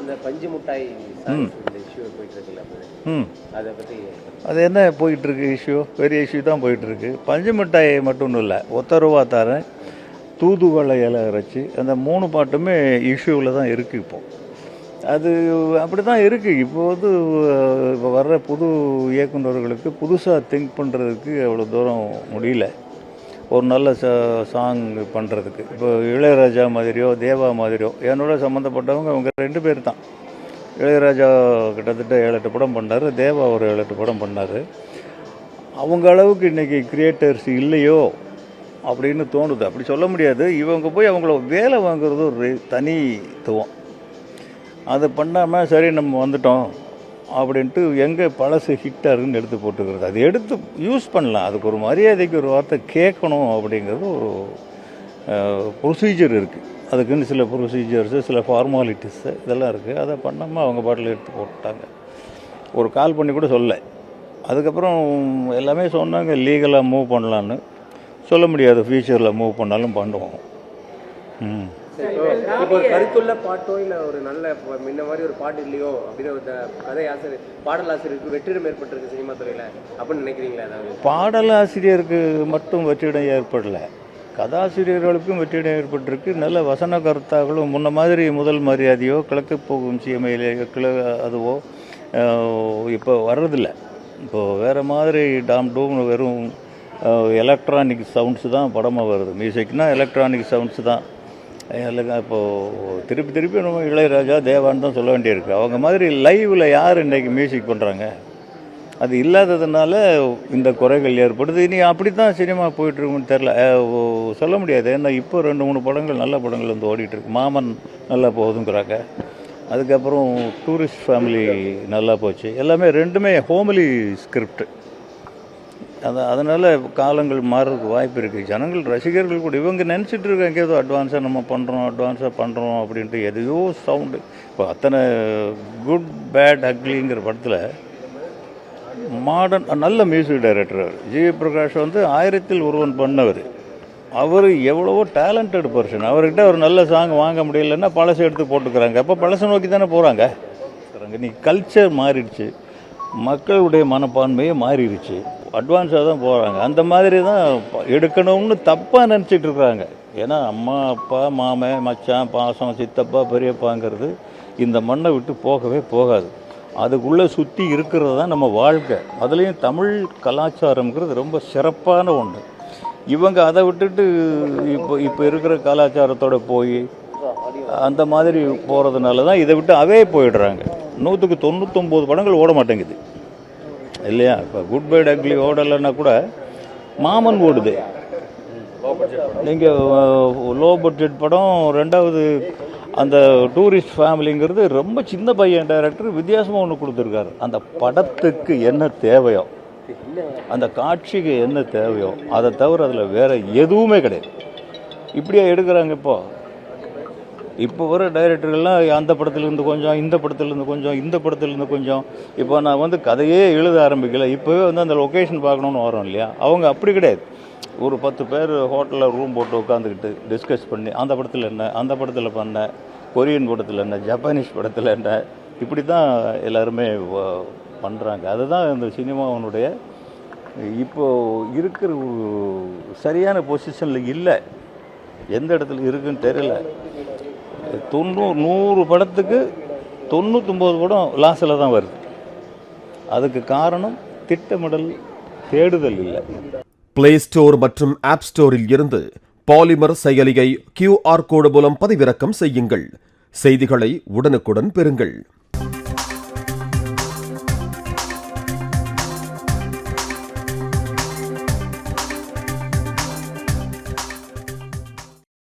அந்த பஞ்சு முட்டாய் இஷ்யூ போயிட்டு இருக்குல்ல, அதை பற்றி அது என்ன போயிட்டுருக்கு இஷ்யூ? பெரிய இஷ்யூ தான் போயிட்டுருக்கு. பஞ்சு மிட்டாய் மட்டும் இல்லை, ஒத்த ரூபா தரேன், தூதுவளை இலை அரைச்சி, அந்த 3 பாட்டுமே இஷ்யூவில் தான் இருக்குது. இப்போது அது அப்படி தான் இருக்குது. இப்போ வர்ற புது இயக்குநர்களுக்கு புதுசாக திங்க் பண்ணுறதுக்கு அவ்வளோ தூரம் முடியல. ஒரு நல்ல சாங் பண்ணுறதுக்கு இப்போ இளையராஜா மாதிரியோ தேவா மாதிரியோ என்னோட சம்மந்தப்பட்டவங்க அவங்க 2 பேர் தான். இளையராஜா கிட்டத்தட்ட 7-8 படம் பண்ணார், தேவா ஒரு 7-8 படம் பண்ணார். அவங்க அளவுக்கு இன்றைக்கி கிரியேட்டர்ஸ் இல்லையோ அப்படின்னு தோணுது. அப்படி சொல்ல முடியாது. இவங்க போய் அவங்கள வேலை வாங்குறது ஒரு தனித்துவம். அது பண்ணாமல் சரி நம்ம வந்துட்டோம் அப்படின்ட்டு எங்கே பழசு ஹிட்டாக இருக்குன்னு எடுத்து போட்டுக்கிறது. அது எடுத்து யூஸ் பண்ணலாம், அதுக்கு ஒரு மரியாதைக்கு ஒரு வார்த்தை கேட்கணும் அப்படிங்கிறது ஒரு ப்ரொசீஜர் இருக்குது. அதுக்குன்னு சில ப்ரொசீஜர்ஸு, சில ஃபார்மாலிட்டிஸு இதெல்லாம் இருக்குது. அதை பண்ணாமல் அவங்க பாட்டில் எடுத்து போட்டாங்க. ஒரு கால் பண்ணி கூட சொல்ல. அதுக்கப்புறம் எல்லாமே சொன்னாங்க லீகலாக மூவ் பண்ணலான்னு. சொல்ல முடியாது, ஃபியூச்சரில் மூவ் பண்ணாலும் பண்ணுவோம். இப்போ ஒரு கருத்துள்ள பாட்டோ இல்லை ஒரு நல்ல முன்ன மாதிரி ஒரு பாட்டு இல்லையோ அப்படின்னு ஒரு கதை ஆசிரியர் பாடலாசிரியருக்கு வெற்றிடம் ஏற்பட்டிருக்கு சினிமா துறையில் அப்படின்னு நினைக்கிறீங்களா? அதாவது பாடலாசிரியருக்கு மட்டும் வெற்றிடம் ஏற்படலை, கதாசிரியர்களுக்கும் வெற்றிடம் ஏற்பட்டிருக்கு. நல்ல வசன கருத்தாக்களும் முன்ன மாதிரி முதல் மரியாதையோ கிழக்கு போகும் சீமையிலே அதுவோ இப்போ வர்றதில்லை. இப்போது வேறு மாதிரி டூம்னு வெறும் எலக்ட்ரானிக் சவுண்ட்ஸு தான் படமாக வருது. மியூசிக்னால் எலக்ட்ரானிக் சவுண்ட்ஸு தான். இப்போது திருப்பி நம்ம இளையராஜா தேவான்னு தான் சொல்ல வேண்டியிருக்கு. அவங்க மாதிரி லைவில் யார் இன்றைக்கி மியூசிக் பண்ணுறாங்க? அது இல்லாததுனால இந்த குறைகள் ஏற்படுது. இனி அப்படி தான் சினிமா போயிட்டுருக்குன்னு தெரில, சொல்ல முடியாது. ஏன்னா இப்போ 2-3 படங்கள் நல்ல படங்கள் வந்து ஓடிட்டுருக்கு. மாமன் நல்லா போகுதுங்கிறாங்க. அதுக்கப்புறம் டூரிஸ்ட் ஃபேமிலி நல்லா போச்சு. எல்லாமே 2மே ஹோம்லி ஸ்கிரிப்ட். அதனால் காலங்கள் மாறுறதுக்கு வாய்ப்பு இருக்குது. ஜனங்கள் ரசிகர்கள் கூட இவங்க நினச்சிட்டு இருக்காங்க ஏதோ அட்வான்ஸாக நம்ம பண்ணுறோம் அப்படின்ட்டு எதையோ சவுண்டு. இப்போ அத்தனை குட் பேட் அக்லிங்கிற படத்தில் மாடர்ன் நல்ல மியூசிக் டைரக்டர் அவர் ஜி பிரகாஷ் 1000ல் ஒருவன் பண்ணவர். அவர் எவ்வளவோ டேலண்டட் பர்சன். அவர்கிட்ட ஒரு நல்ல சாங் வாங்க முடியலன்னா பழசை எடுத்து போட்டுக்கிறாங்க. அப்போ பழசை நோக்கி தானே போகிறாங்க. இன்னைக்கு கல்ச்சர் மாறிடுச்சு, மக்களுடைய மனப்பான்மையே மாறிடுச்சு, அட்வான்ஸாக தான் போகிறாங்க. அந்த மாதிரி தான் எடுக்கணும்னு தப்பாக நினச்சிட்டு இருக்கிறாங்க. ஏன்னா அம்மா அப்பா மாமன் மச்சான் பாசம் சித்தப்பா பெரியப்பாங்கிறது இந்த மண்ணை விட்டு போகவே போகாது. அதுக்குள்ளே சுற்றி இருக்கிறது தான் நம்ம வாழ்க்கை. அதுலேயும் தமிழ் கலாச்சாரங்கிறது ரொம்ப சிறப்பான ஒன்று. இவங்க அதை விட்டுட்டு இப்போ இருக்கிற கலாச்சாரத்தோடு போய் அந்த மாதிரி போகிறதுனால தான் இதை விட்டு அவே போயிடுறாங்க. 100க்கு 99 படங்கள் ஓட மாட்டேங்குது இல்லையா? இப்போ குட் பை அக்லி ஓடலைன்னா கூட மாமன் ஓடுது. நீங்கள் லோ பட்ஜெட் படம். 2வது அந்த டூரிஸ்ட் ஃபேமிலிங்கிறது ரொம்ப சின்ன பையன் டைரக்டர் வித்தியாசமாக ஒன்று கொடுத்துருக்காரு. அந்த படத்துக்கு என்ன தேவையோ, அந்த காட்சிக்கு என்ன தேவையோ அதை தவிர அதில் வேறு எதுவுமே கிடையாது. இப்படியா எடுக்கிறாங்க. இப்போ வர டைரக்டர்கள்லாம் அந்த படத்துலேருந்து கொஞ்சம், இந்த படத்துலேருந்து கொஞ்சம், இந்த படத்துலேருந்து கொஞ்சம். இப்போ நான் கதையே எழுத ஆரம்பிக்கல, இப்போவே அந்த லொக்கேஷன் பார்க்கணுன்னு வரோம் இல்லையா? அவங்க அப்படி கிடையாது. ஒரு 10 பேர் ஹோட்டலில் ரூம் போட்டு உட்காந்துக்கிட்டு டிஸ்கஸ் பண்ணி அந்த படத்தில் என்ன, அந்த படத்தில் பண்ண, கொரியன் படத்தில் என்ன, ஜப்பானீஸ் படத்தில் என்ன, இப்படி தான் எல்லாருமே பண்ணுறாங்க. அதுதான் இந்த சினிமாவனுடைய இப்போது இருக்கிற ஒரு சரியான பொசிஷனில் இல்லை. எந்த இடத்துல இருக்குன்னு தெரியல. 100 படத்துக்கு 99 படம் லாஸில் தான் வருது. அதுக்கு காரணம் திட்டமிடல், தேடுதல் இல்லை. பிளே ஸ்டோர் மற்றும் ஆப் ஸ்டோரில் இருந்து பாலிமர் செயலியை QR கோடு மூலம் பதிவிறக்கம் செய்யுங்கள். செய்திகளை உடனுக்குடன் பெறுங்கள்.